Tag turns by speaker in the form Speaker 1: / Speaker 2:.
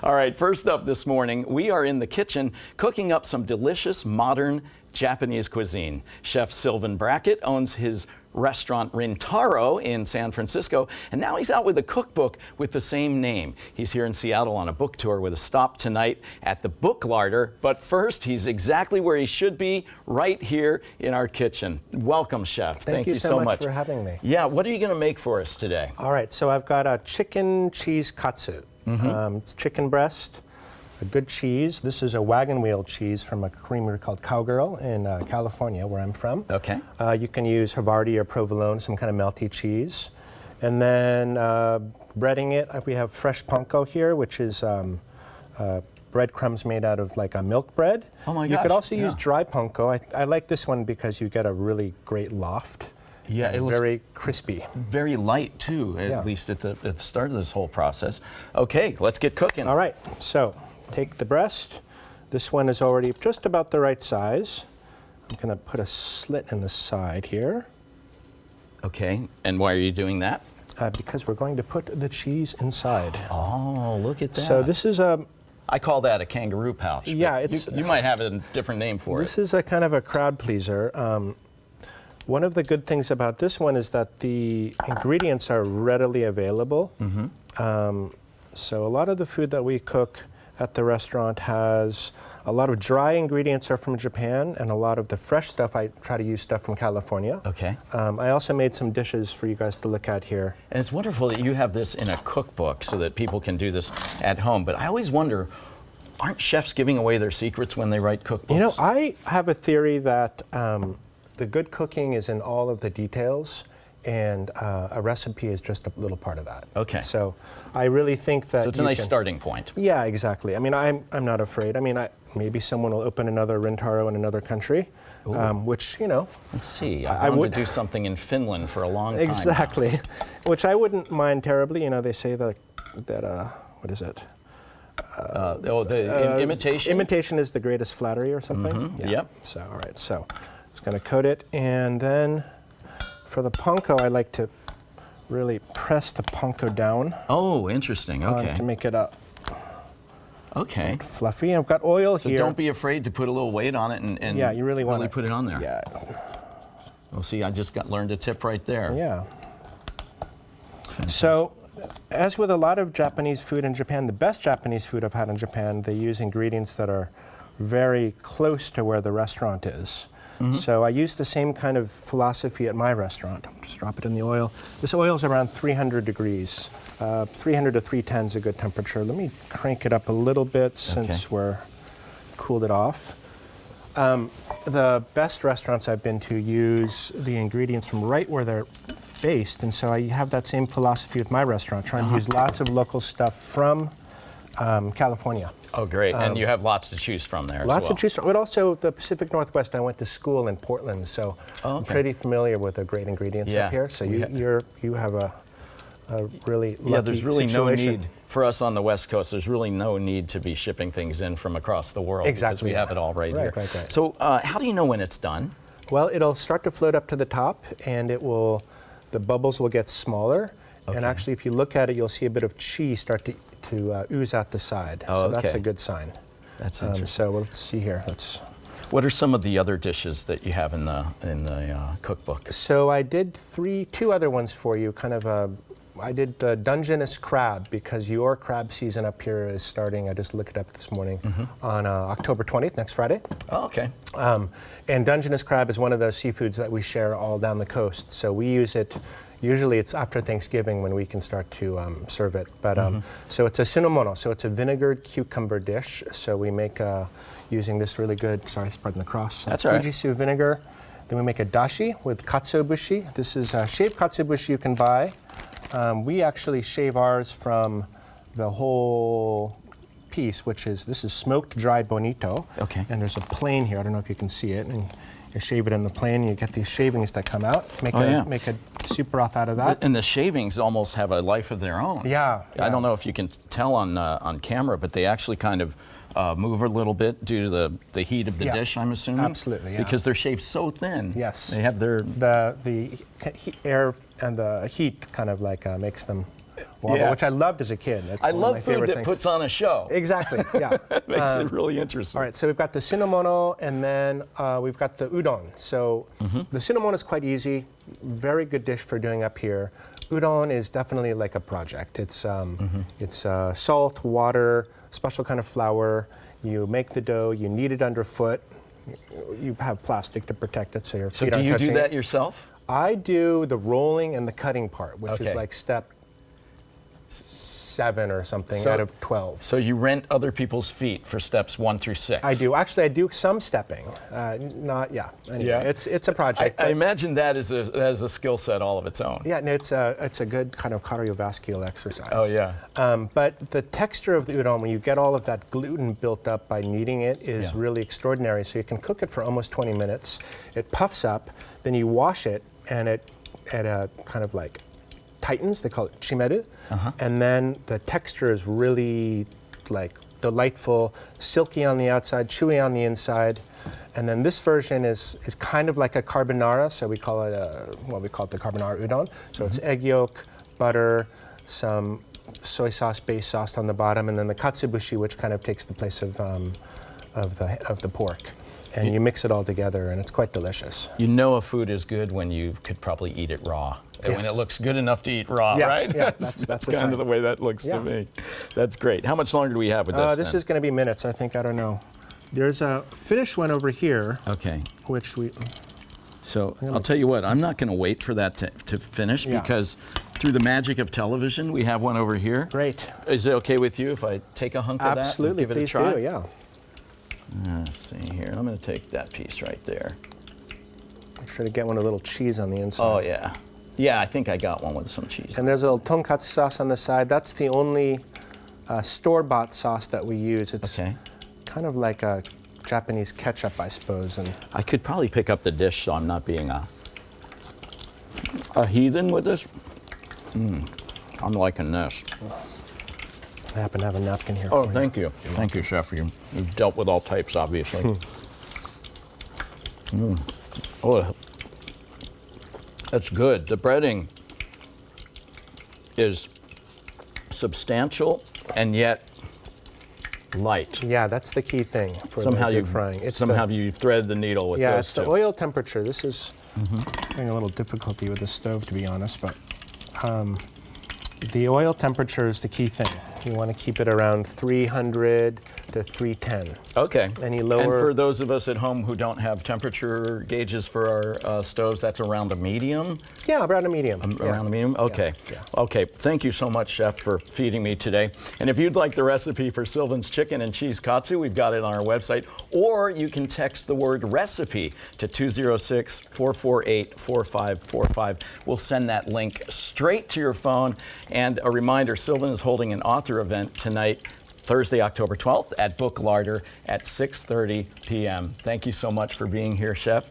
Speaker 1: All right, first up this morning, we are in the kitchen cooking up some delicious modern Japanese cuisine. Chef Sylvan Brackett owns his restaurant Rintaro in San Francisco, and now he's out with a cookbook with the same name. He's here in Seattle on a book tour with a stop tonight at the Book Larder, but first he's exactly where he should be, right here in our kitchen. Welcome, Chef.
Speaker 2: Thank you so much for having me.
Speaker 1: Yeah, what are you going to make for us today?
Speaker 2: All right, so I've got a chicken cheese katsu. It's chicken breast, a good cheese. This is a wagon wheel cheese from a creamery called Cowgirl in California, where I'm from.
Speaker 1: Okay.
Speaker 2: You can use Havarti or provolone, some kind of melty cheese. And then breading it, we have fresh panko here, which is breadcrumbs made out of like a milk bread.
Speaker 1: Oh my gosh.
Speaker 2: You could also use dry panko. I like this one because you get a really great loft.
Speaker 1: Yeah, it looks
Speaker 2: very crispy.
Speaker 1: Very light too, at least at the start of this whole process. Okay, let's get cooking.
Speaker 2: All right, so take the breast. This one is already just about the right size. I'm gonna put a slit in the side here.
Speaker 1: Okay, and why are you doing that?
Speaker 2: Because we're going to put the cheese inside.
Speaker 1: Oh, look at that.
Speaker 2: So this is a...
Speaker 1: I call that a kangaroo pouch.
Speaker 2: Yeah, it's...
Speaker 1: You might have a different name for it.
Speaker 2: This is a kind of a crowd pleaser. One of the good things about this one is that the ingredients are readily available. So a lot of the food that we cook at the restaurant has a lot of dry ingredients are from Japan, and a lot of the fresh stuff, I try to use stuff from California. Okay. I also made some dishes for you guys to look at here.
Speaker 1: And it's wonderful that you have this in a cookbook so that people can do this at home. But I always wonder, aren't chefs giving away their secrets when they write cookbooks?
Speaker 2: You know, I have a theory that the good cooking is in all of the details, and a recipe is just a little part of that.
Speaker 1: Okay.
Speaker 2: So I really think that...
Speaker 1: So it's a nice starting point.
Speaker 2: Yeah, exactly. I mean, I'm not afraid. I mean, maybe someone will open another Rintaro in another country, which, you know...
Speaker 1: Let's see. I would do something in Finland for a long time.
Speaker 2: Exactly.
Speaker 1: Now.
Speaker 2: Which I wouldn't mind terribly. You know, they say that what is it?
Speaker 1: Imitation?
Speaker 2: Imitation is the greatest flattery or something. Yeah.
Speaker 1: Yep.
Speaker 2: So, all right. So, just going to coat it, and then for the panko, I like to really press the panko down.
Speaker 1: Oh, interesting. Okay.
Speaker 2: To make it up.
Speaker 1: Okay.
Speaker 2: Fluffy. I've got oil here.
Speaker 1: Don't be afraid to put a little weight on it and
Speaker 2: yeah, you really want to
Speaker 1: put it on there.
Speaker 2: Yeah.
Speaker 1: Well, see, I just learned a tip right there.
Speaker 2: Yeah. So, as with a lot of Japanese food in Japan, the best Japanese food I've had in Japan, they use ingredients that are very close to where the restaurant is. So I use the same kind of philosophy at my restaurant. Just drop it in the oil. This oil is around 300 degrees. 300 to 310 is a good temperature. Let me crank it up a little bit since we're cooled it off. The best restaurants I've been to use the ingredients from right where they're based, and so I have that same philosophy with my restaurant, trying to use lots of local stuff from California.
Speaker 1: Oh, great. And you have lots to choose from there as well.
Speaker 2: Lots to choose from, but also the Pacific Northwest. I went to school in Portland, so I'm pretty familiar with the great ingredients up here. So you have a really lucky
Speaker 1: there's really
Speaker 2: situation.
Speaker 1: no need, for us on the West Coast, there's really no need to be shipping things in from across the world.
Speaker 2: Exactly.
Speaker 1: Because we have it all right here.
Speaker 2: Right.
Speaker 1: So how do you know when it's done?
Speaker 2: Well, it'll start to float up to the top, and the bubbles will get smaller. And actually, if you look at it, you'll see a bit of cheese start to ooze out the side. So that's a good sign.
Speaker 1: That's interesting.
Speaker 2: So let's see here.
Speaker 1: What are some of the other dishes that you have in the cookbook?
Speaker 2: So I did two other ones for you. I did the Dungeness crab, because your crab season up here is starting. I just looked it up this morning on October 20th, next Friday. Oh, okay. And Dungeness crab is one of those seafoods that we share all down the coast. So we use it. Usually it's after Thanksgiving when we can start to serve it. But so it's a sunomono, so it's a vinegared cucumber dish. So we make using this really good, sorry, pardon the cross.
Speaker 1: That's all right.
Speaker 2: Fujisu vinegar. Then we make a dashi with katsuobushi. This is shaved katsuobushi you can buy. We actually shave ours from the whole piece, this is smoked dried bonito. Okay. And there's a plane here. I don't know if you can see it. And you shave it in the plane, and you get these shavings that come out. Make a soup broth out of that.
Speaker 1: And the shavings almost have a life of their own.
Speaker 2: Yeah.
Speaker 1: I don't know if you can tell on camera, but they actually kind of move a little bit due to the heat of the dish, I'm assuming?
Speaker 2: Absolutely, yeah.
Speaker 1: Because they're shaved so thin.
Speaker 2: Yes.
Speaker 1: They have their...
Speaker 2: The air and the heat kind of like makes them wobble,
Speaker 1: Yeah.
Speaker 2: which I loved as a kid. That's
Speaker 1: I
Speaker 2: one of my
Speaker 1: love food
Speaker 2: favorite
Speaker 1: that
Speaker 2: things.
Speaker 1: puts on a show.
Speaker 2: Exactly, yeah.
Speaker 1: Makes it really interesting.
Speaker 2: All right, so we've got the cinnamono, and then we've got the udon. So the cinnamono is quite easy, very good dish for doing up here. Udon is definitely like a project. It's salt, water, special kind of flour. You make the dough, you knead it underfoot. You have plastic to protect it so your
Speaker 1: So
Speaker 2: feet
Speaker 1: do
Speaker 2: aren't
Speaker 1: you
Speaker 2: touching
Speaker 1: do
Speaker 2: it.
Speaker 1: that yourself?
Speaker 2: I do the rolling and the cutting part, which
Speaker 1: Okay.
Speaker 2: is like step 7 or something
Speaker 1: So-
Speaker 2: out of 12.
Speaker 1: So you rent other people's feet for steps 1 through 6?
Speaker 2: I do. Actually, I do some stepping. Anyway,
Speaker 1: Yeah.
Speaker 2: it's a project.
Speaker 1: I
Speaker 2: but-
Speaker 1: imagine that is a skill set all of its own.
Speaker 2: yeah, and it's a good kind of cardiovascular exercise.
Speaker 1: Oh, yeah.
Speaker 2: But the texture of the udon, when you get all of that gluten built up by kneading it, is
Speaker 1: Yeah.
Speaker 2: really extraordinary. So you can cook it for almost 20 minutes. It puffs up, then you wash it, and it kind of like tightens. They call it chimeru. And then the texture is really like delightful, silky on the outside, chewy on the inside. And then this version is kind of like a carbonara, so we call it the carbonara udon. So it's egg yolk, butter, some soy sauce-based sauce on the bottom, and then the katsubushi, which kind of takes the place of the pork. And you mix it all together, and it's quite delicious.
Speaker 1: You know a food is good when you could probably eat it raw. And when
Speaker 2: Yes.
Speaker 1: it looks good enough to eat raw,
Speaker 2: Yeah,
Speaker 1: right?
Speaker 2: yeah,
Speaker 1: that's
Speaker 2: that's the
Speaker 1: kind of
Speaker 2: sign.
Speaker 1: the way that looks
Speaker 2: Yeah.
Speaker 1: to me. That's great. How much longer do we have with this?
Speaker 2: This
Speaker 1: then?
Speaker 2: is going to be minutes, I think. I don't know. There's a finished one over here,
Speaker 1: Okay.
Speaker 2: which we.
Speaker 1: So I'll tell you what, I'm not going to wait for that to finish
Speaker 2: Yeah.
Speaker 1: because through the magic of television, we have one over here.
Speaker 2: Great.
Speaker 1: Is it okay with you if I take a hunk of that and
Speaker 2: Absolutely,
Speaker 1: give it a
Speaker 2: please
Speaker 1: try?
Speaker 2: do. Yeah.
Speaker 1: Let's see here. I'm going to take that piece right there.
Speaker 2: Make sure to get one with a little cheese on the inside.
Speaker 1: Oh, yeah. Yeah, I think I got one with some cheese.
Speaker 2: And there's a little tonkatsu sauce on the side. That's the only store-bought sauce that we use. It's
Speaker 1: Okay.
Speaker 2: kind of like a Japanese ketchup, I suppose. And
Speaker 1: I could probably pick up the dish so I'm not being a heathen with this. I'm liking this.
Speaker 2: I happen to have a napkin here.
Speaker 1: Oh,
Speaker 2: for you.
Speaker 1: thank you. Thank you, Chef. You've dealt with all types, obviously. Oh, that's good. The breading is substantial and yet light.
Speaker 2: Yeah, that's the key thing for
Speaker 1: Somehow
Speaker 2: the
Speaker 1: you
Speaker 2: good frying. It's
Speaker 1: somehow
Speaker 2: the,
Speaker 1: you thread the needle with
Speaker 2: yeah,
Speaker 1: those
Speaker 2: it's the
Speaker 1: two.
Speaker 2: oil temperature. This is having a little difficulty with the stove, to be honest, but the oil temperature is the key thing. You want to keep it around 300 to 310.
Speaker 1: Okay.
Speaker 2: Any
Speaker 1: And
Speaker 2: lower-
Speaker 1: for those of us at home who don't have temperature gauges for our stoves, that's around a medium?
Speaker 2: Yeah, around a medium.
Speaker 1: Around the medium? Okay.
Speaker 2: yeah.
Speaker 1: Okay. Thank you so much, Chef, for feeding me today. And if you'd like the recipe for Sylvan's chicken and cheese katsu, we've got it on our website. Or you can text the word recipe to 206-448-4545. We'll send that link straight to your phone. And a reminder, Sylvan is holding an author event tonight, Thursday, October 12th at Book Larder at 6:30 p.m. Thank you so much for being here, Chef.